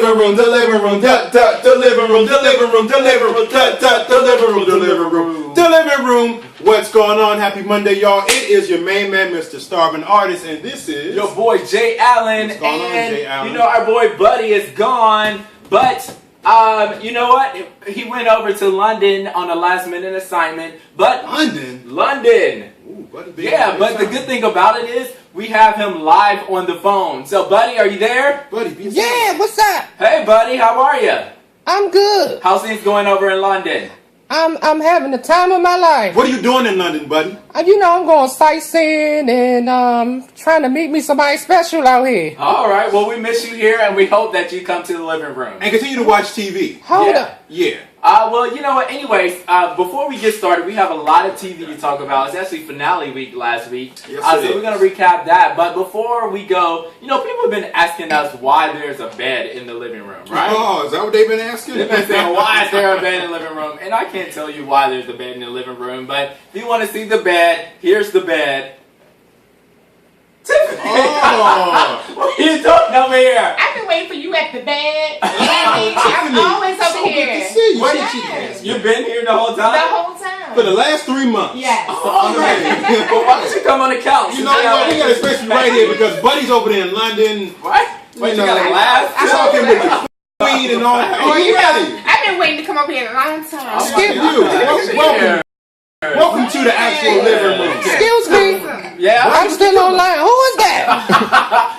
living room, the living room, the living room, the living room, the living room, the living room, the living room, the living room. What's going on? Happy Monday, y'all. It is your main man, Mr. Starvin Artist, and this is your boy Jaye Allen. What's going on, Jaye Allen? You know our boy Buddy is gone, but you know what? He went over to London on a last minute assignment. But London. Ooh, Buddy, yeah, but the good thing about it is we have him live on the phone. So, Buddy, are you there? Buddy, yeah, what's up? Hey, Buddy, how are you? I'm good. How's things going over in London? I'm having the time of my life. What are you doing in London, Buddy? You know, I'm going sightseeing and trying to meet me somebody special out here. All right. Well, we miss you here, and we hope that you come to the living room and continue to watch TV. Hold up. Yeah. Well, you know what? Anyways, before we get started, we have a lot of TV to talk about. It's actually finale week last week. Yes, so we're going to recap that. But before we go, you know, people have been asking us why there's a bed in the living room, right? Oh, is that what they've been asking? They've been saying, why is there a bed in the living room? And I can't tell you why there's a bed in the living room. But if you want to see the bed, here's the bed. Tiffany! Oh. What are you doing over here? I've been waiting for you at the bed. I'm always over here. Good to see you. Yes. You've been here the whole time? The whole time. For the last 3 months. Yes. All right. Well, why don't you come on the couch? You know what? We got a special right here because Buddy's over there in London. What? You got a laugh? Talking with the weed and all that. Oh, you ready? I've been waiting to come up here a long time. Skip you. Welcome to the actual living room. Excuse me. Yeah? I'm still online. Who is that?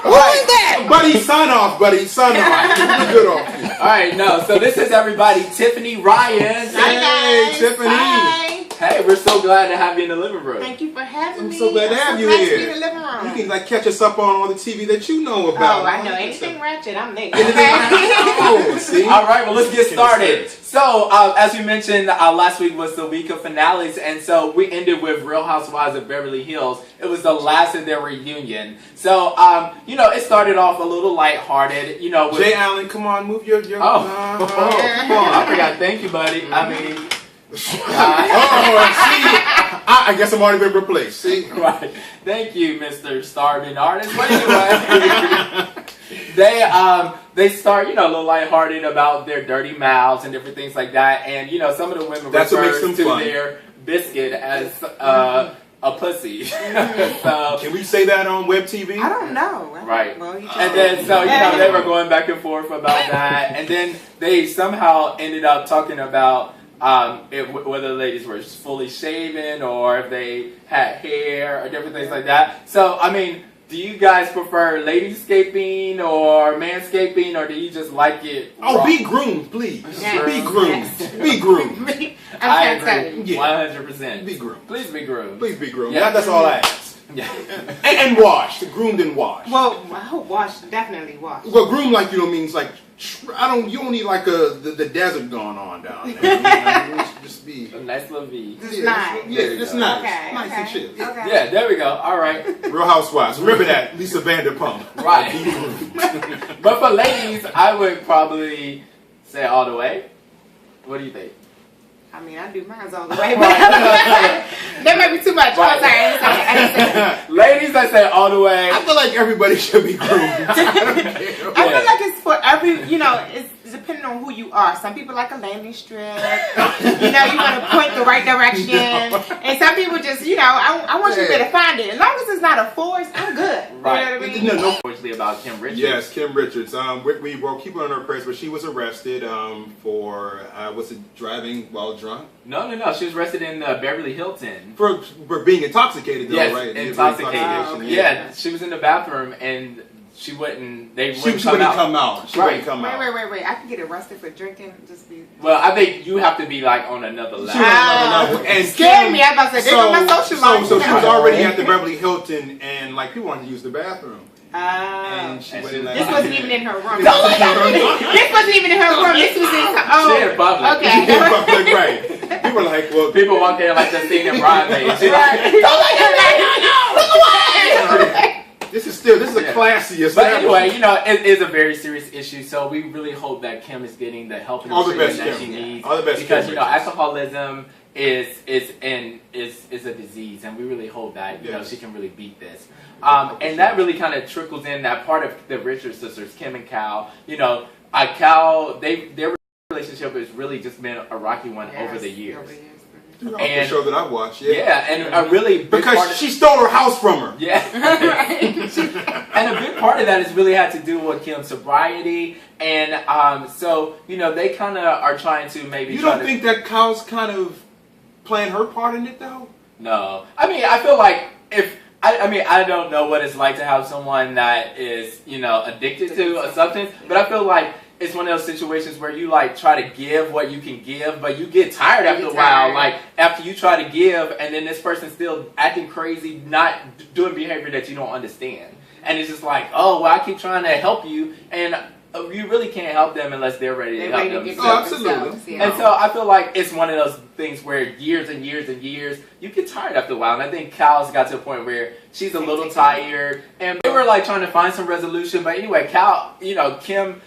Who is that? Buddy, sign off, buddy. Sign off. Good off you. All right, no. So this is everybody. Tiffany Ryan. Hey, Tiffany. Hi. Hey, we're so glad to have you in the living room. Thank you for having me. I'm so glad to have you glad here. To be in the living room. You can like catch us up on all the TV that you know about. Oh, I know. Anything ratchet, I'm there. Oh, see? All right, well, let's get started. So, as we mentioned, last week was the week of finales, and so we ended with Real Housewives of Beverly Hills. It was the last of their reunion. So, you know, it started off a little lighthearted, you know. With Jaye Allen, come on, move your come on. I forgot. Thank you, buddy. I mean... see, I guess I'm already been replaced. See, right? Thank you, Mr. Starvin Artist. But anyway, they start, you know, a little lighthearted about their dirty mouths and different things like that, and you know, some of the women refer to their biscuit as a pussy. So, can we say that on web TV? I don't know. Right. Well, and then, so, you know, they were going back and forth about that, and then they somehow ended up talking about whether the ladies were fully shaven or if they had hair or different things like that. So, I mean, do you guys prefer ladyscaping or manscaping, or do you just like it raw? Be groomed, please. Yes. Be groomed. Yes. Be groomed. I agree. 100%. Be groomed. Please be groomed. Please be groomed. Yeah. That's all I ask. Yeah. and washed. Groomed and washed. Well, I hope wash, definitely wash. Well, groomed like you know means like you don't need like the desert going on down there. You know, it should just be a nice little V. Just nice. Yeah, just nice. Okay. Nice and chill. Yeah. Okay. Yeah, there we go. All right. Real Housewives. Remember that, Lisa Vanderpump. Right. But for ladies, I would probably say all the way. What do you think? I mean, I do mine all the way, but that might be too much. Right. I'm sorry. Ladies, I say all the way. I feel like everybody should be groomed. I feel like it's for every, you know, it's depending on who you are. Some people like a landing strip. You know, you want to point the right direction. And some people just, you know, I want you to find it. As long as it's not a force, I'm good. Right. You know what I mean? No. Unfortunately, about Kim Richards. Yes, Kim Richards. We will keep her on her press, but she was arrested for was it driving while drunk? No. She was arrested in Beverly Hilton. For being intoxicated, though, yes, right? Intoxicated. Yeah, she was in the bathroom and she wouldn't. They wouldn't come out. She wouldn't come out. Wait. I can get arrested for drinking. Just be. Well, I think you have to be like on another level. And scared me. I was about to say, they my social life. So she was already at the Beverly Hilton, and like people wanted to use the bathroom. And she went in like, this wasn't even in her room. This wasn't even in her room. This was in her. She in public. Okay. Right. People were like, well, people walk in like the scene in Bridesmaids. Don't look at me! Look away! This is a classy establishment. But anyway, you know, it is a very serious issue, so we really hope that Kim is getting the help and the treatment that she needs. All the best, because you know, alcoholism is a disease, and we really hope that you know she can really beat this. And that really kind of trickles in that part of the Richards sisters, Kim and Cal. You know, Cal, their relationship has really just been a rocky one over the years. The show that I watched, and a really big because she stole her house from her. Yeah, and a big part of that has really had to do with Kim's sobriety, and so they kind of are trying to maybe. You don't think that Cal's kind of playing her part in it though? No, I mean I feel like I don't know what it's like to have someone that is addicted to a substance, but I feel like it's one of those situations where you like try to give what you can give, but you get tired after a while. Like after you try to give, and then this person's still acting crazy, not doing behavior that you don't understand, and it's just like, oh, well, I keep trying to help you, and you really can't help them unless they're ready to help themselves. Oh, absolutely. Yeah. And so I feel like it's one of those things where years and years and years, you get tired after a while. And I think Cal's got to a point where she's a little tired, and they were like trying to find some resolution. But anyway, Cal, Kim.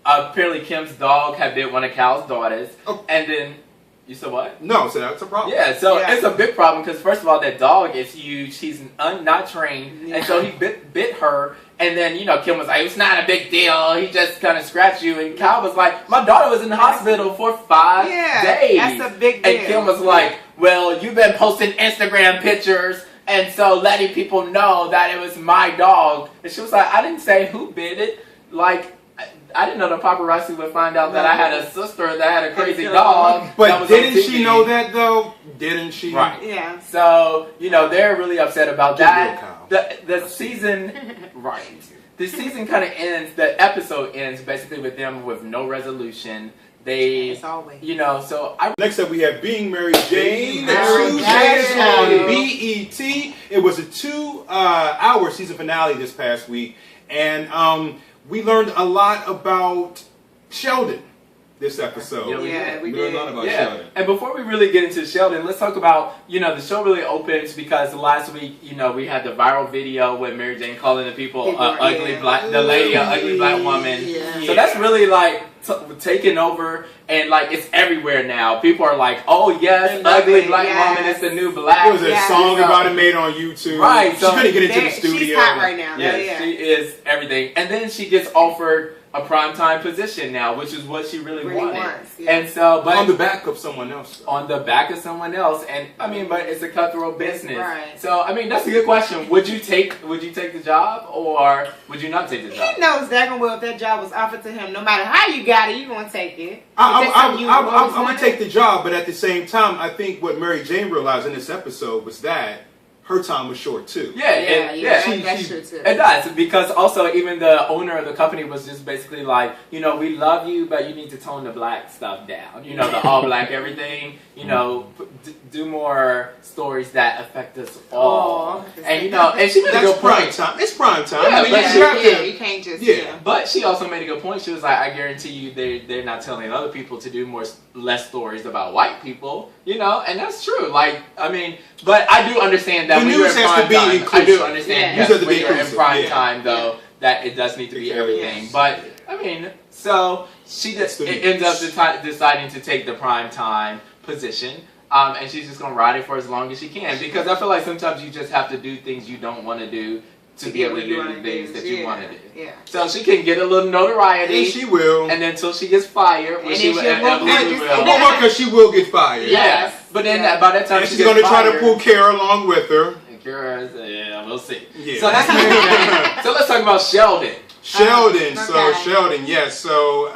Apparently, Kim's dog had bit one of Cal's daughters, and then you said what? No, so that's a problem. Yeah, so it's a big problem because first of all, that dog is huge. He's not trained, and so he bit her. And then Kim was like, "It's not a big deal. He just kind of scratched you." And Cal was like, "My daughter was in the hospital for 5 days." That's a big deal. And Kim was like, "Well, you've been posting Instagram pictures." And so letting people know that it was my dog. And she was like, "I didn't say who bit it. Like, I didn't know the paparazzi would find out that I had a sister that had a crazy dog." But didn't she know that though? Didn't she? Right. Yeah. So, they're really upset about that. The season, right. The season kind of ends, the episode ends basically with them with no resolution. They, As always. so I... Next up, we have Being Mary Jane. The Mary Tuesdays Jane. on BET. It was a 2-hour season finale this past week. And we learned a lot about Sheldon this episode. Yeah, we learned did. a lot about Yeah, Sheldon. and before we really get into Sheldon, let's talk about, the show really opens because last week, we had the viral video with Mary Jane calling the people ugly black, the lady an ugly black woman. Yeah. So that's really like taking over, and like it's everywhere now. People are like, "Oh yes, ugly black woman is the new black." There was a song about it made on YouTube. Right, She so couldn't get into the studio. She's hot right now. Yeah, she is everything. And then she gets offered a primetime position now, which is what she really wanted. And so, but on the back of someone else. On the back of someone else, and I mean, but it's a cutthroat business. Right. So I mean, that's a good question. Would you take the job, or would you not take the job? He knows daggone well if that job was offered to him, no matter how you got it, you're gonna take it. I'm gonna take the job, but at the same time, I think what Mary Jane realized in this episode was that her time was short too. That's true too. It does, because also even the owner of the company was just basically like, we love you, but you need to tone the black stuff down. The all black everything. Do more stories that affect us all. And and she made a good point. It's prime time. Yeah, but you can't just But she also made a good point. She was like, I guarantee you, they're not telling other people to do less stories about white people. And that's true. Like, I mean, but I do understand that the when you're in news has prime to be time, inclusive. I do understand when you're in prime yeah. time, though, that it does need to be everything. Yes. But I mean, so she just ends up deciding to take the prime time position. And she's just going to ride it for as long as she can. Because I feel like sometimes you just have to do things you don't want to do to be able to do the things that you want to do. Yeah. So she can get a little notoriety. And she will. And then until she gets fired, which she will. Because she will get fired. Yes. But then by that time she's going to try to pull Kara along with her. And Kara, yeah, we'll see. Yeah. So that's Mary Jane. So let's talk about Sheldon. Sheldon. Okay. So Sheldon, yes. So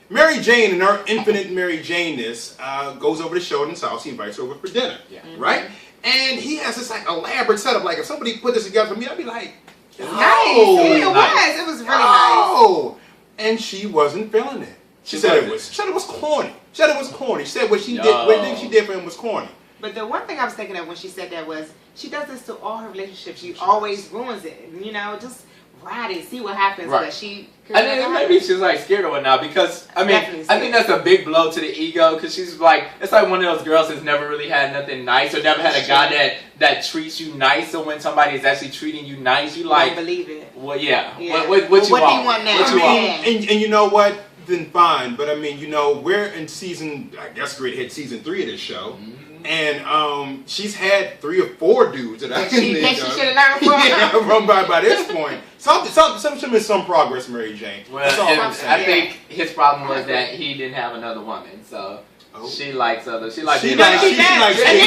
Mary Jane, in her infinite Mary Janeness, goes over to Sheldon's house. He invites her over for dinner. Yeah. Right? And he has this like elaborate setup. Like if somebody put this together for me, I'd be like, nice. It was really nice. And she wasn't feeling it. She said it was corny. She said what she did for him was corny. But the one thing I was thinking of when she said that was she does this to all her relationships. She always ruins it. Just ride it, see what happens. Right. But she. And then maybe she's like scared or whatnot, because I mean, I think that's a big blow to the ego, because she's like, it's like one of those girls that's never really had nothing nice, or never had a guy that treats you nice. So when somebody is actually treating you nice, you like, don't believe it. Well, yeah. Yeah. What do you want now? What you want? And you know what? Then fine. But I mean, we're in season, I guess we're hit season 3 of this show. Mm-hmm. And she's had 3 or 4 dudes that I She should have learned from. Yeah, from by this point. Some progress, Mary Jane. Well, That's all I'm saying. I think his problem was that he didn't have another woman, so she likes others. She likes she being likes a being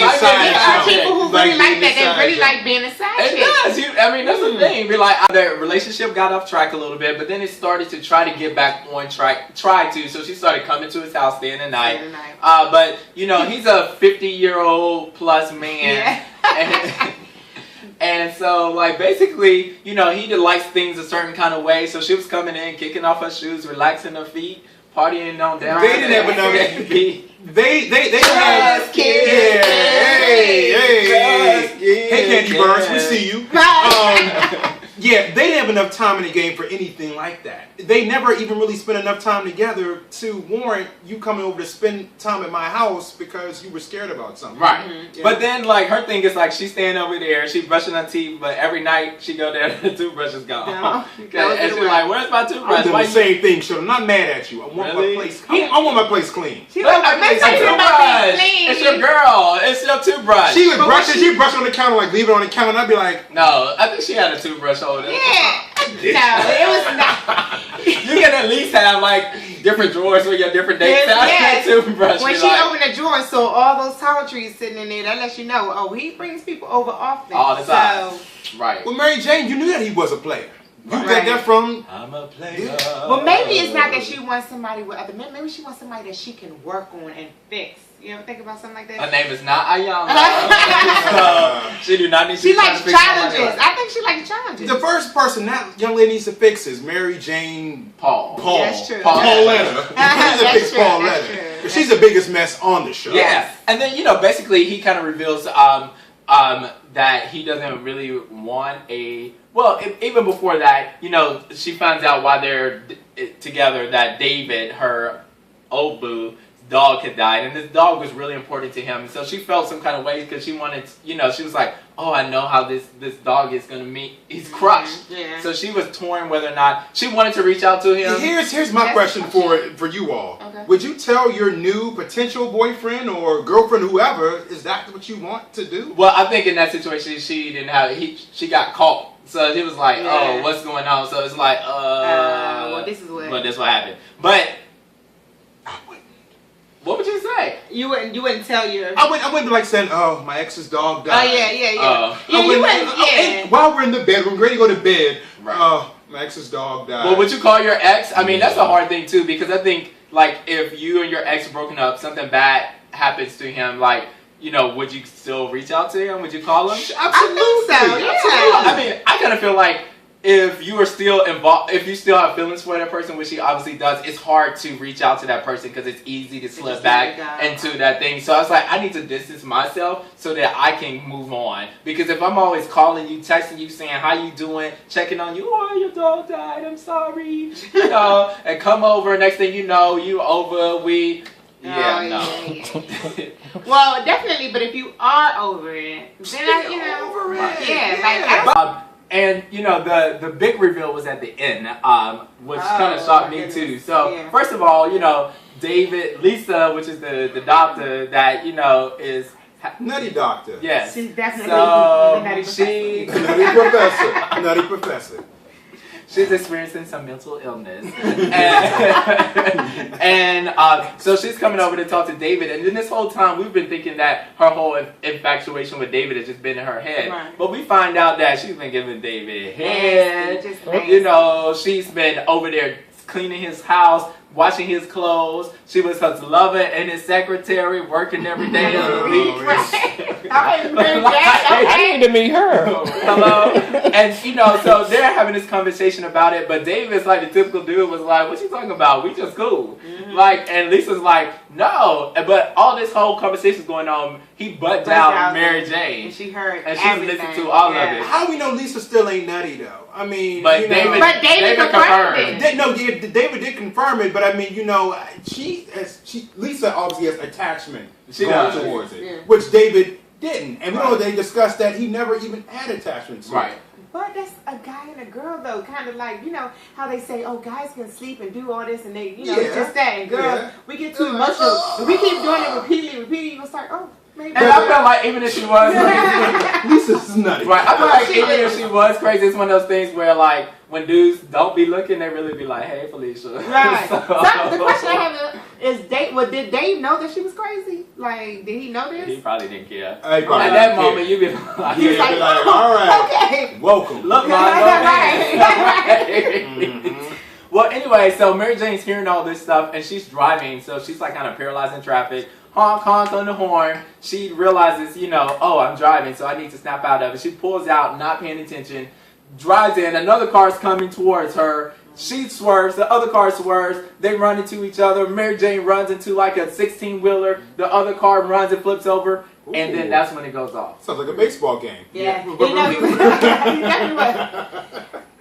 a side chick. People who really like that, they really like being a side It chick. does. I mean, that's the thing. Be like, their relationship got off track a little bit, but then it started to try to get back on track. So she started coming to his house staying the night. But you know, he's a 50-year-old plus man. Yeah. And so, like, basically, you know, he likes things a certain kind of way. So she was coming in, kicking off her shoes, relaxing her feet, partying on down. They didn't have enough. They had kids. Hey, Candy Burns, we see you. Yeah, they didn't have enough time in the game for anything like that. They never even really spent enough time together to warrant you coming over to spend time at my house because you were scared about something. Right. Mm-hmm. But then, like, her thing is, like, she's staying over there, she's brushing her teeth, but every night she go there and the toothbrush is gone. And she's like, where's my toothbrush? I'm doing the same thing, so I'm not mad at you. I want my place. I want my place clean. It's your girl. It's your toothbrush. She would brush it. She'd brush on the counter, like leave it on the counter, and I'd be like, no, I think she had a toothbrush holder. Yeah. No, it was not. You can at least have like different drawers with your different dates. Yes. Toothbrush. When she opened the drawer and saw all those toiletries sitting in there, that lets you know, oh, he brings people over often. All the time. Right. Well, Mary Jane, you knew that he was a player. You got that from... I'm a player. Well, maybe it's not that she wants somebody with other men. Maybe she wants somebody that she can work on and fix. You ever think about something like that? Her name is not Ayana. So she do not need to. She likes challenges. I think she likes challenges. The first person that young lady needs to fix is Mary Jane Paul. That's true. Pauletta. She needs to fix Pauletta. She's the biggest mess on the show. Yeah. And then, you know, basically he kind of reveals that he doesn't really want a... Well, even before that, you know, she finds out while they're together that David, her old boo, dog had died, and this dog was really important to him. And so she felt some kind of way because she wanted, you know, she was like, oh, I know how this dog is going to meet. He's crushed. Yeah. So she was torn whether or not she wanted to reach out to him. Here's my question for you all. Okay. Would you tell your new potential boyfriend or girlfriend, whoever, is that what you want to do? Well, I think in that situation she didn't have she got caught. So he was like, oh, what's going on? So it's like, well, this is what happened. But what would you say? You wouldn't tell your... I wouldn't be like saying, oh, my ex's dog died. Yeah. While we're in the bedroom, ready to go to bed, right. Oh, my ex's dog died. Well, would you call your ex? I mean, that's a hard thing, too, because I think, like, if you and your ex are broken up, something bad happens to him, like, you know, would you still reach out to him? Would you call him? Absolutely. I think so, yeah. I mean, I kind of feel like if you are still involved, if you still have feelings for that person, which he obviously does, it's hard to reach out to that person because it's easy to slip back into that thing. So I was like, I need to distance myself so that I can move on. Because if I'm always calling you, texting you, saying, how you doing, checking on you, oh, your dog died, I'm sorry, you know, and come over, next thing you know, you over, Well, definitely, but if you are over it, then over it. Yeah. And, you know, the big reveal was at the end, which kind of shocked me, too. So, first of all, you know, Lisa, which is the doctor that, you know, is... Nutty doctor. Yes. She's definitely Nutty professor. She's experiencing some mental illness. and so she's coming over to talk to David. And then this whole time, we've been thinking that her whole infatuation with David has just been in her head. Right. But we find out that she's been giving David head. You know, she's been over there cleaning his house, washing his clothes. She was his lover and his secretary, working every day of the week. I need to meet her. Hello? And, you know, so they're having this conversation about it, but David's like the typical dude was like, what you talking about? We just cool. Mm-hmm. Like, and Lisa's like, no. But all this whole conversation's going on, he butt down Mary Jane. And she heard and she listened to all of it. How we know Lisa still ain't nutty, though? I mean, but you know, David confirmed it. David did confirm it, but I mean, you know, Lisa obviously has attachment towards it, which David didn't. And we know they discussed that he never even had attachment to it. But that's a guy and a girl, though. Kind of like, you know, how they say, oh, guys can sleep and do all this, and they, you know, it's just that. And girls, we get too emotional. If we keep doing it repeatedly, you're going to start, oh, Maybe. And I felt like even if she was Lisa's nutty. right, I feel like even if she was crazy, it's one of those things where like when dudes don't be looking, they really be like, "Hey, Felicia." Right. So, The question I have is, did Dave know that she was crazy? Like, did he know this? he probably didn't care. He probably At that didn't moment, care. you be like, He was like, all right, okay. welcome. "Look, mom, go ahead." Well, anyway, so Mary Jane's hearing all this stuff, and she's driving, so she's like kind of paralyzed in traffic. Honk, honk on the horn. She realizes, oh, I'm driving, so I need to snap out of it. She pulls out, not paying attention, drives in. Another car's coming towards her. She swerves. The other car swerves. They run into each other. Mary Jane runs into like a 16-wheeler. The other car runs and flips over, and then that's when it goes off. Sounds like a baseball game. Yeah. He definitely was.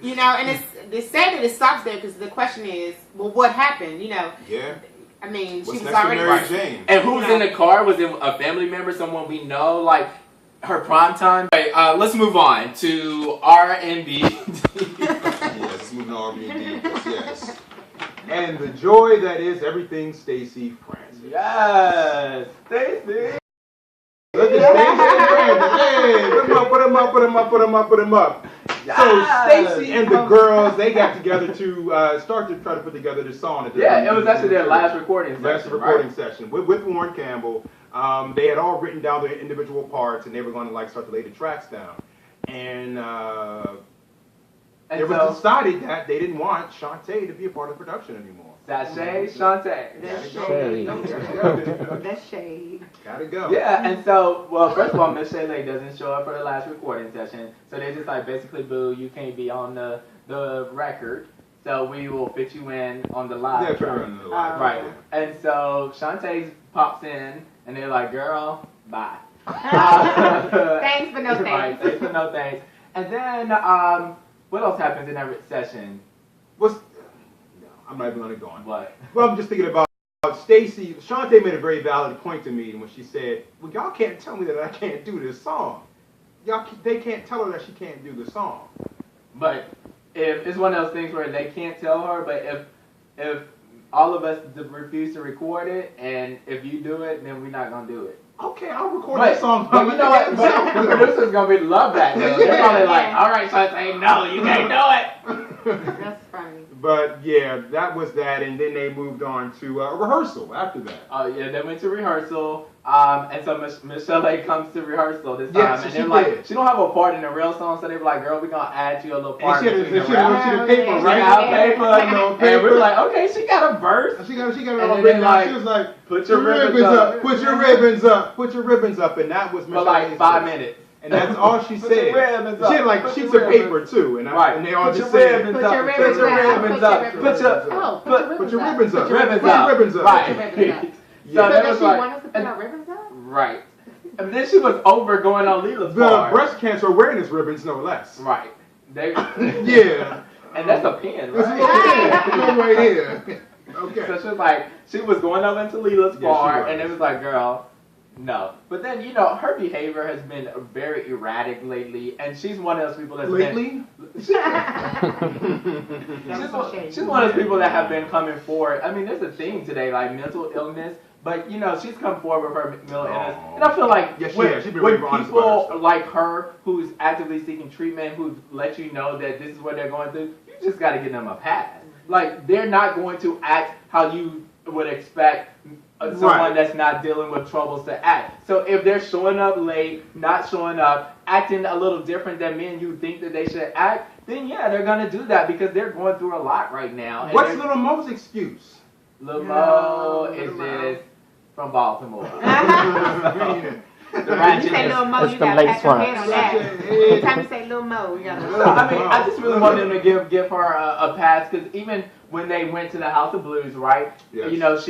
And it's sad that it stops there because the question is, well, what happened? Yeah. I mean, What's she was next to already Mary Jane? And who's in the car? Was it a family member, someone we know, like her prime time? Okay, let's move on to R&B. Yes, moving on R&B. Yes. And the joy that is everything Stacey Francis. Yes, Stacey. Look at Stacey Francis. Hey, put him up. Yes. So Stacey and the girls, they got together to start to try to put together this song. Yeah, it was actually their last recording session with Warren Campbell. They had all written down their individual parts, and they were going to start to lay the tracks down. And it was decided that they didn't want Shantae to be a part of the production anymore. Sashay, Shantae. That's shade. Gotta go. Yeah, and so, well, first of all, Miss Shaylee doesn't show up for the last recording session, so they just like basically, boo, you can't be on the record, so we will fit you in on the live. Yeah, put her in the live. Right. And so Shantae pops in, and they're like, "Girl, bye." Thanks, but no thanks. Right, thanks, but no thanks. And then, what else happens in that session? I'm not even going to go on. What? Well, I'm just thinking about Stacey. Shantae made a very valid point to me when she said, well, y'all can't tell me that I can't do this song. They can't tell her that she can't do the song. But if it's one of those things where they can't tell her, but if all of us refuse to record it, and if you do it, then we're not going to do it. Okay, I'll record that song. But you know what? But the producer's going to love that. Though. They're probably like, all right, Shantae, no, you can't do it. That's funny. But yeah, that was that, and then they moved on to rehearsal after that. Oh yeah, they went to rehearsal, and so Michelle comes to rehearsal this time, Yes, and they're like, she don't have a part in the real song, so they were like, girl, we're gonna add you a little part. And she had a paper, right? She got paper, and we're like, okay, she got a verse. She got it all written down. She was like, put your ribbons up, put your ribbons up, put your ribbons up, and that was for like 5 minutes. And that's all she said. She had like sheets of paper too, and they all just said, put your ribbons up. Put your ribbons up. Ribbons up. Right. So does she want us to put our ribbons up? Right. And then she was over going on Leela's the part. breast cancer awareness ribbons, no less. Right. Yeah. And that's a pin, right? That's a pin right here. Okay. So she was like, she was going over into Leela's bar, and it was like, girl, no. But then, her behavior has been very erratic lately, and she's one of those people that's lately? She's one of those people that have been coming forward. I mean, there's a theme today, like mental illness, but, she's come forward with her mental illness. And I feel like when people like her, who's actively seeking treatment, who let you know that this is what they're going through, you just got to give them a pass. Like, they're not going to act how you would expect someone that's not dealing with troubles to act. So if they're showing up late, not showing up, acting a little different than men you think that they should act, then yeah, they're going to do that because they're going through a lot right now. What's Lil Mo's excuse? Lil Mo is just from Baltimore. You say Lil Mo, you got to pat your head on that. Every time you say Lil Mo, you got to. I mean, I just really want them to give her a pass because even when they went to the House of Blues, right? Yes.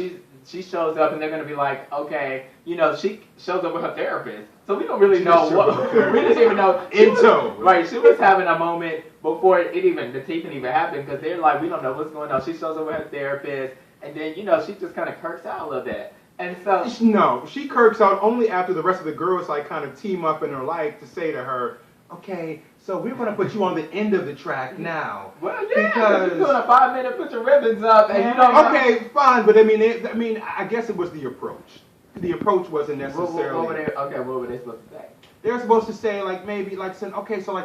She shows up and they're gonna be like, okay, she shows up with her therapist, so we don't really know what we didn't even know. She was having a moment before the taping even happened because they're like, we don't know what's going on. She shows up with her therapist, and then she just kind of kirks out a little bit. And so no, she kirks out only after the rest of the girls kind of team up in her life to say to her, okay, so we're going to put you on the end of the track now. Well, yeah, because you're doing a 5-minute put your ribbons up, and you don't. Okay, fine, but I mean, I guess it was the approach. the approach wasn't What necessarily. were they? Okay, what were they supposed to say? They were supposed to say like maybe like since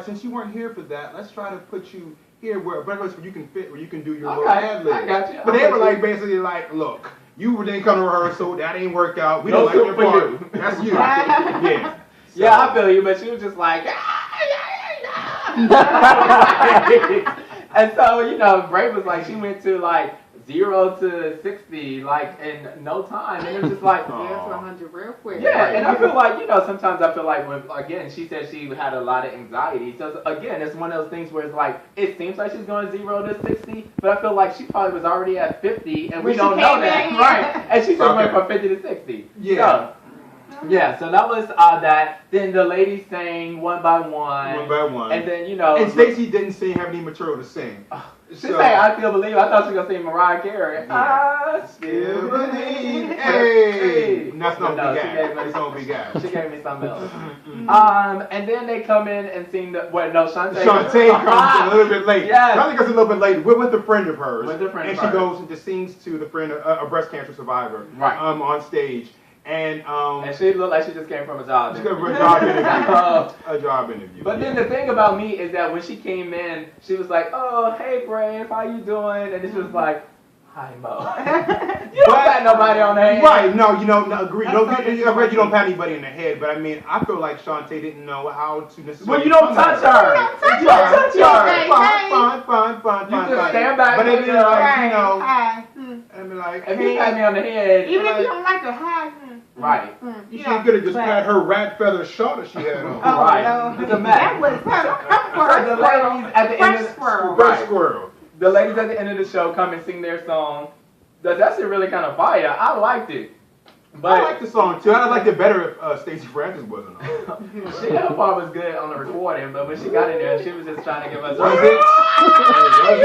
since you weren't here for that, let's try to put you here where you can fit, where you can do your little ad lib. I got you. But they were like basically like, look, you didn't come to rehearsal, that ain't work out. We don't like your part. That's you. Yeah. So. Yeah, I feel you, but she was just like, and so, you know, Bray was like, she went to like 0 to 60 like in no time, and it was just like, to 100 real quick. yeah, and I feel like, you know, sometimes I feel like when, again, she said she had a lot of anxiety, so again, it's one of those things where it's like, it seems like she's going 0 to 60, but I feel like she probably was already at 50, and we don't know that, right? And she just went from 50 to 60. Yeah. So that was that. Then the ladies sang one by one. And then, you know. And Stacey didn't have any material to sing. She sang I Still Believe. I thought she was going to sing Mariah Carey. Yeah. I still believe. Hey! That's not No, what she gave me- That's not what we got. She gave me something else. And then they come in and sing the. Wait, no, Shantae. Shantae comes a little bit late. Yes. Shantae comes a little bit late with a friend of hers. With a friend and of she hers. goes and just sings to the friend, a breast cancer survivor, Right. on stage. And she looked like she just came from a job. she got a job interview. A job interview. But then the thing about me is that when she came in, she was like, "Oh, hey, Brave, how you doing?" And she was like, "Hi, Mo." You don't pat nobody on the head. Right? No, agree. I read you don't pat anybody in the head, but I mean, I feel like Shantae didn't know how to necessarily. Well, you don't touch her. You don't touch her. Fine. You just stand back. But it is like, you know, Hi. I mean, like, If you pat me on the head, Even if you don't like her, hi. right? You should could have just pat her rat feather shawl that she had on. Oh, Right. no. It's a mess. That was So the ladies at the end of squirrel. Fresh squirrel. the ladies at the end of the show come and sing their song. That's actually really kind of fire. I liked it. But I like the song too. I liked it better if Stacey Francis wasn't on. her part was good on the recording, but when she got in there, she was just trying to give us. Was it?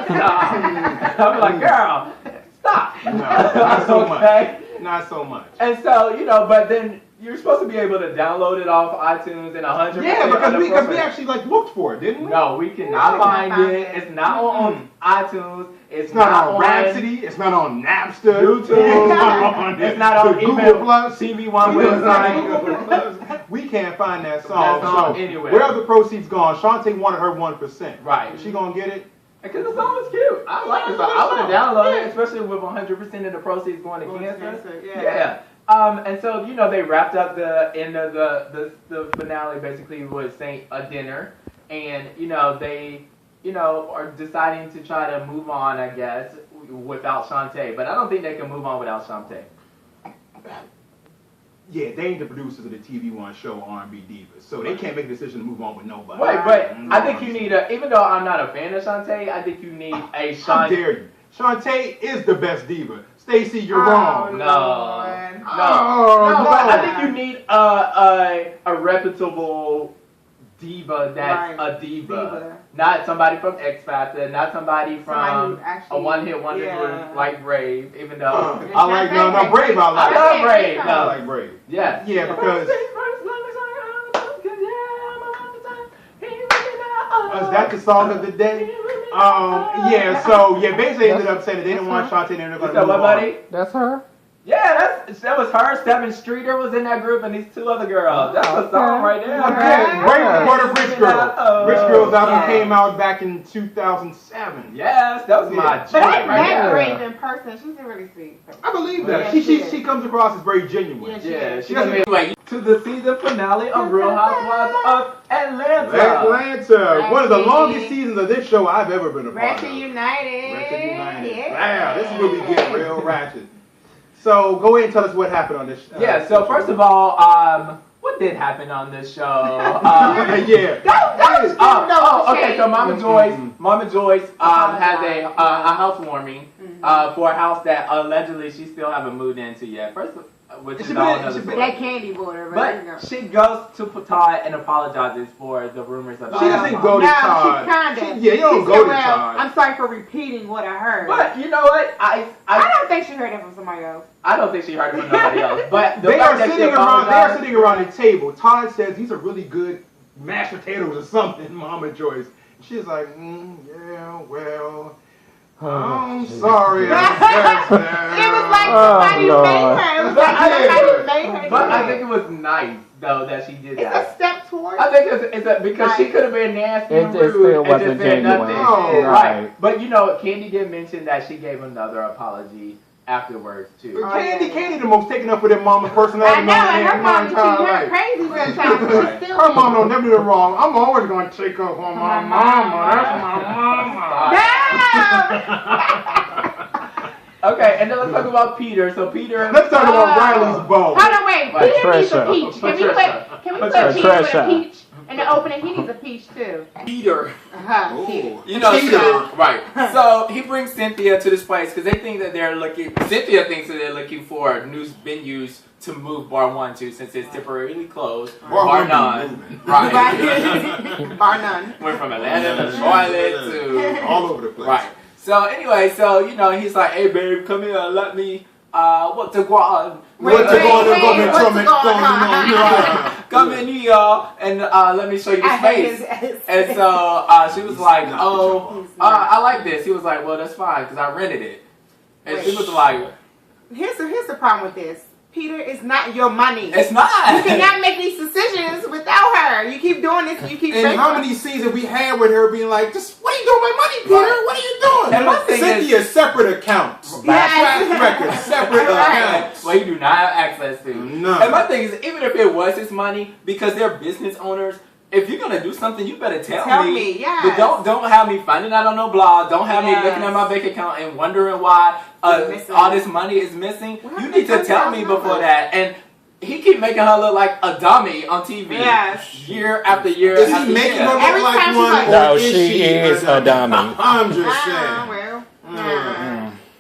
I'm like, girl, stop. No, not so Okay? much. Not so much. And so, you know, but then you're supposed to be able to download it off iTunes and 100%. Yeah, because we actually like looked for it, didn't we? No, we cannot find it. It's not on iTunes. It's not on Rhapsody. It's not on Napster. YouTube. It's not on Google email. Plus. TV One website. Google Plus. We can't find that song. That song So anywhere. where are the proceeds gone? Shantae wanted her 1%. Right. Is she gonna get it? Because the song was cute. I like the song. I would have downloaded it, especially with 100% of the proceeds going to cancer. Yeah. And so, you know, they wrapped up the end of the finale basically with saying a dinner. And, you know, they, you know, are deciding to try to move on, I guess, without Shantae. But I don't think they can move on without Shantae. Yeah, they ain't the producers of the TV One show R&B Divas, so they can't make a decision to move on with nobody. Right, but I think you need even though I'm not a fan of Shantae, I think you need a How Shantae. dare you? Shantae is the best diva. Stacey, you're Oh, wrong. No, Oh, but I think you need a reputable diva that's a diva. Not somebody from X Factor, not somebody from a one-hit wonder group like Brave, even though I like Brave. I like. I love Brave. I like Brave. Yes. Yeah, because is that the song of the day? Yeah. So yeah, basically they ended up saying that they didn't want Shantae. They're going to move what, on. buddy? That's her. Yeah, that was her. Seven Streeter was in that group, and these two other girls. That's the song right there. Okay, Brave recorded Rich Girl. Rich Girl's album Yeah. came out back in 2007. Yes, that was my But jam I right met there. Brave in person. She's really sweet. I believe that. Yeah, She comes across as very genuine. Yeah, she doesn't- doesn't wait to the season finale of Real Housewives of Atlanta. Atlanta, one of the longest seasons of this show I've ever been a part Ratchet of. United. Ratchet United. Yeah. Wow, this is where we get real ratchet. So go ahead and tell us what happened on this. Yeah, so first of all, what did happen on this show? Yeah. Okay. So Mama Joyce has a housewarming for a house that allegedly she still haven't moved into yet. Which is all another story. That candy border, But she goes to Todd and apologizes for the rumors about. She doesn't go to Todd. She kinda. Yeah, you don't go to well, Todd. I'm sorry for repeating what I heard. But you know what? I don't think she heard it from somebody else. I don't think she heard it from nobody else. But the They fact are that she sitting around. They are apologized- sitting around the table. Todd says these are really good mashed potatoes or something. Mama Joyce. She's like, yeah, well. I'm sorry. It was like somebody made her. It was like somebody made her. But I think it was nice though that she did It's that. a step towards. I think it's because she could have been nasty It and just rude still and wasn't just said genuine. nothing. Oh, Right. But you know, Candy did mention that she gave another apology afterwards too. Candy the most taken up for their mama I personality. know, and her mom is treat her crazy sometimes. But she still Her mom don't never do it wrong. I'm always going to take up on my mama. That's my mama. Okay, and then let's talk about Peter. So Peter. Let's talk about Riley's bow. Hold on, wait. Peter needs a Patricia. peach. Can we put Patricia. Peter with a peach in the opening? He needs a peach too. Peter. Peter. You know, Peter. right. So he brings Cynthia to this place because they think that Cynthia thinks that they're looking for new venues to move Bar 1 to since it's temporarily closed. Bar none. Right. Bar none. Went from Atlanta to Charlotte to all over the place. Right. So anyway, you know, he's like, hey babe, come here, let me what to go on. Come in here and let me show you the space. And so she was like, I like this. He was like, well, that's fine because I rented it. And she was like, here's the problem with this. Peter, it's not your money. It's not. You cannot make these decisions without her. You keep doing this. You keep. And how many scenes have we had with her being like, "Just what are you doing with my money, Peter? Right. What are you doing?" And my thing Cynthia's separate accounts. Track record, separate accounts. well, you do not have access to. No. And my thing is, even if it was his money, because they're business owners, if you're gonna do something, you better tell me. Yes. But don't have me finding out on no blog. Don't have me looking at my bank account and wondering why all this money is missing. You need to tell me before that. And he keep making her look like a dummy on TV. Yes. Year after year. Is after he making year. her look Every like time she's one? like- Or No, is she is a dummy. I'm just saying.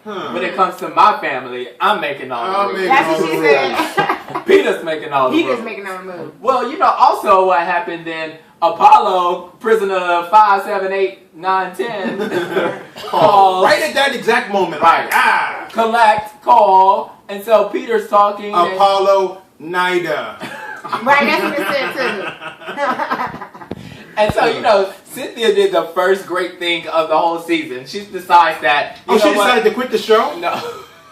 When it comes to my family, I'm making all the moves. That's what she said. Peter's making all the moves. Peter's making all the moves. Well, you know, also what happened then, Apollo, prisoner 5, 7, 8, 9, 10, calls. Right at that exact moment. Right. Like, Call. And so Peter's talking. Apollo Nida. Right, that's what it said too. And so, you know, Cynthia did the first great thing of the whole season. She decides that. She decided to quit the show? No.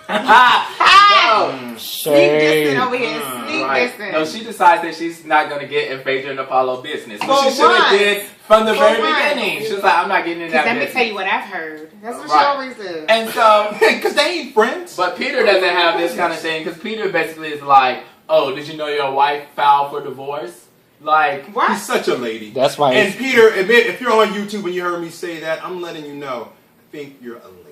No. Sneak dissing over here. Sneak dissing. No, she decides that she's not going to get in Phaedra and Apollo business. Which she should once. have did from the very once. beginning. She was like, I'm not getting in that Let me business. tell you what I've heard. That's what she Right. always does. And so, Because they ain't friends. but Peter doesn't have this kind of thing because Peter basically is like, oh, did you know your wife filed for divorce? Like, What? He's such a lady. That's why. And Peter, if you're on YouTube and you heard me say that, I'm letting you know, I think you're a lady.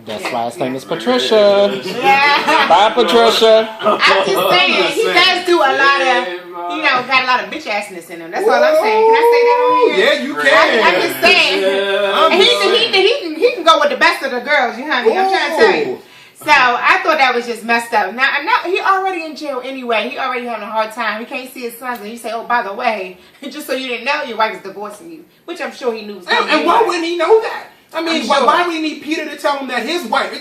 That's why his name is Patricia. Yeah. Bye, Patricia. I'm just saying, he does do a lot of, got a lot of bitch assness in him. That's all I'm saying. Can I say that on here? Yeah, you can. I'm just saying. And he can go with the best of the girls, you honey. I'm trying to tell you. So I thought that was just messed up. Now he already in jail anyway. He already having a hard time. He can't see his sons, and you say, "Oh, by the way, just so you didn't know, your wife is divorcing you," which I'm sure he knew. Was And why wouldn't he know that? I mean, sure. why would he need Peter to tell him that it's his wife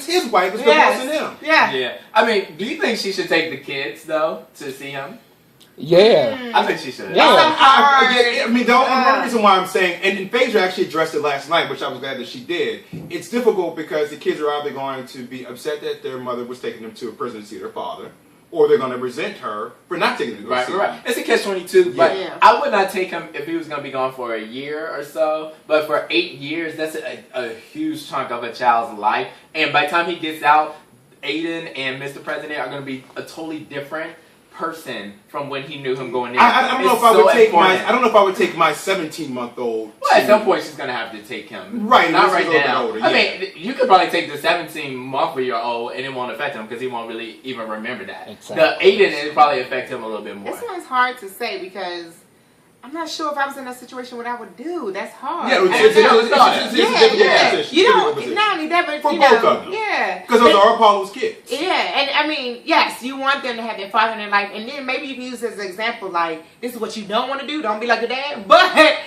is divorcing him? Yeah. yeah. I mean, do you think she should take the kids, though, to see him? Yeah. I think she should. Yeah. I mean, the only reason why I'm saying, and Phaedra actually addressed it last night, which I was glad that she did. It's difficult because the kids are either going to be upset that their mother was taking them to a prison to see their father, or they're going to resent her for not taking them to go see Right. him. It's a catch-22, but Yeah. I would not take him if he was going to be gone for a year or so. But for 8 years, that's a huge chunk of a child's life. And by the time he gets out, Aiden and Mr. President are going to be a totally different person from when he knew him going in. I don't know if I would take my 17-month-old. Well, at some point she's gonna have to take him. Right, not he's a right little bit now. older, I mean, you could probably take the 17-month-year-old and it won't affect him because he won't really even remember that. Exactly. The Aiden, it probably affect him a little bit more. This one's hard to say because I'm not sure if I was in that situation what I would do. That's hard. Yeah, it's a difficult position. You It's a don't difficult position. not only that, but For you both know, of them. yeah, Because those are Apollo's kids. yeah, and I mean, yes, you want them to have their father in their life, and then maybe you can use it as an example, like this is what you don't want to do. Don't be like your dad, but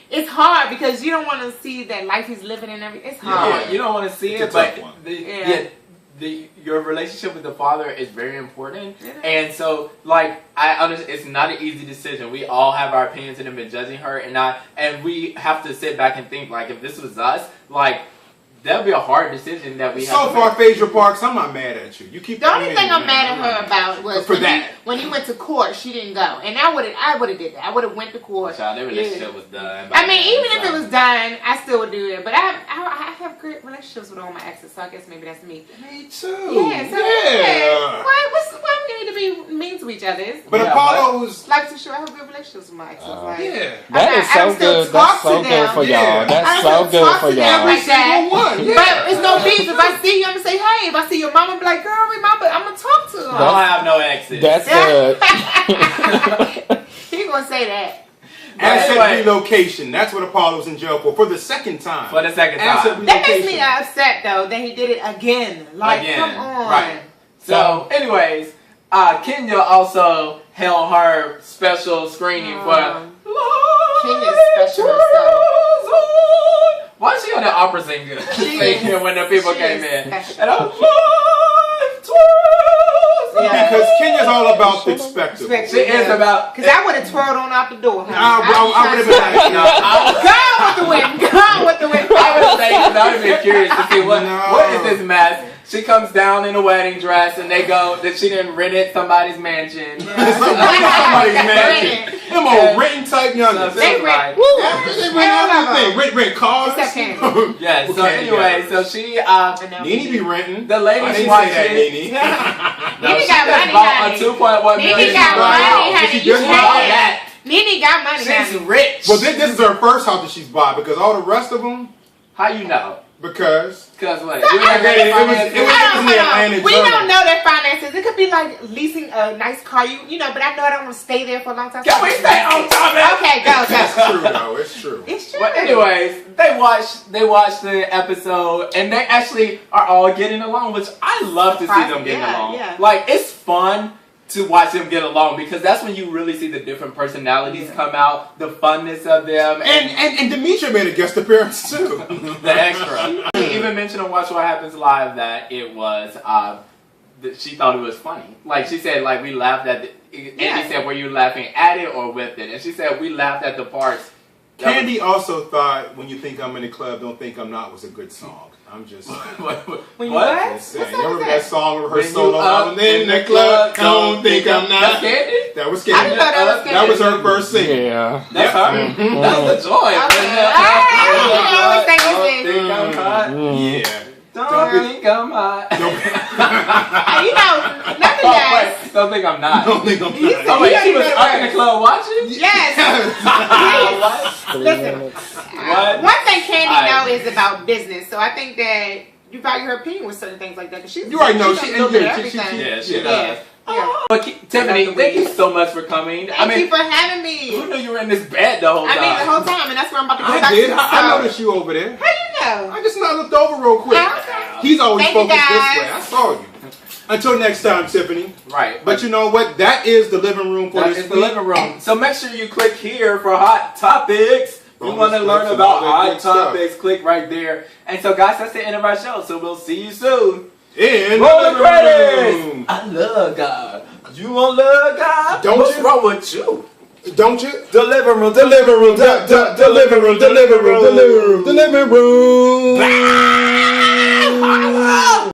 it's hard because you don't want to see that life he's living and everything. It's hard. Yeah, you don't want to see It's it, a but tough one. your relationship with the father is very important, Yeah. and so like I understand it's not an easy decision. We all have our opinions and have been judging her, and we have to sit back and think like if this was us, like that'd be a hard decision that we have So to far, make. Phaedra Parks, I'm not mad at you. You keep The only thing I'm mad at her about was For that. when you went to court, she didn't go, and I would have did that. I would have went to court. Child, their relationship was done. I mean, even if it was done, I still would do it. But I have great relationships with all my exes, so I guess maybe that's me. Me too. Yeah, so Yeah. why we need to be mean to each other? But Yeah, Apollo's. Life too short. I have good relationships with my exes. Like, Yeah. That is I so would still good. talk That's so to good them. for Yeah. y'all. That's I so would good talk for to them y'all. like that. Single one. Yeah. But it's no beef. If I see you, I'm gonna say, hey. If I see your mama, I'm be like, girl, remember, I'm gonna talk to her. I don't have no exes. That's good. He gonna say that. Asset Anyway. relocation. That's what Apollo's in jail for the second time. For the second Asset time. That makes relocation. me upset though that he did it again. Like, Again. come on. Right. So, anyways, Kenya also held her special screening for Kenya's special herself. Why is she on the opera singer singing when the people She came is in? special. And I'm life twirls. Yeah. Because Kenya's all about the spectacle. She is about. Because I would have twirled on out the door. Honey. I would have been like, no. Gone with the wind. Gone with the wind. I would say, I would have been curious to see what No. is this mess. She comes down in a wedding dress, and they go that she didn't rent it somebody's mansion. Somebody's mansion. Them old renting type youngins. They rent. They rent everything. Rent cars. Except Candy. Yeah. So Okay, anyway, yeah. so she Nene be renting. the I ladies didn't watch say that, it. Nene. No, Nene she got just money, bought honey. a 2.1 Nene million. got dollar money, house. honey. She You just can't. bought that. Nene got money, She's honey. rich. Well, this is her first house that she's bought because all the rest of them, How you know? because Because what? So You I ain't read it. It was- finances? it was- Hold on, in the hold on. Atlanta We Journal. don't know their finances. It could be like leasing a nice car, you know. But I know I don't want to stay there for a long time. Can we stay on topic? Okay, go, it's go. true though. It's true. It's true. Well, anyways, they watched the episode, and they actually are all getting along, which I love to see them getting Yeah, along. yeah. Like, it's fun to watch them get along because that's when you really see the different personalities come out, the funness of them, And Demetria made a guest appearance too. the extra. She even mentioned on Watch What Happens Live that it was that she thought it was funny. Like she said, like we laughed at it. Yeah. Andy said, "Were you laughing at it or with it?" And she said, "We laughed at the parts." that Candy also thought "When You Think I'm in the Club, Don't Think I'm Not" was a good song. I'm just saying. When you What? what? Just saying. What You song remember is that that? song with her When solo you up album in the club? Don't think I'm That's not. Candy? That was I didn't Candy. know that was That was her first single. Yeah. That's her. Mhm. That's the joy. always think Don't it's think I'm hot. Yeah. Don't think I'm hot. You know, Oh, nonetheless. wait, don't think I'm not. Don't think I'm You not. Oh, wait, You she was don't up in even the club watching? Yes. What? Listen. What? One thing Candy I- know is about business, so I think that you value her opinion with certain things like that. 'Cause she's, You already know. she She knows a little bit of and she- everything. Yeah, she Yeah. does. Yeah. But Tiffany, thank you so much for coming. Thank you for having me. who knew you were in this bed the whole I time? mean, the whole time, and that's where I'm about to go I back did. to. I So- noticed you over there. How you know? I just looked over real quick. Okay. He's always Thank you, focused this guys. way. I saw you. Until next time, Tiffany. Right. But you know what? That is the living room for That this is the week. living room. So make sure you click here for hot topics. You Bonus want to learn clips and about all that hot good stuff. topics, click right there. And so guys, that's the end of our show. So we'll see you soon. In Roll the the living credits! room. I love God. You want love God? Don't What's you? wrong with you? Don't you? The living room. The living room. The living room. The living room. The living room. The living room.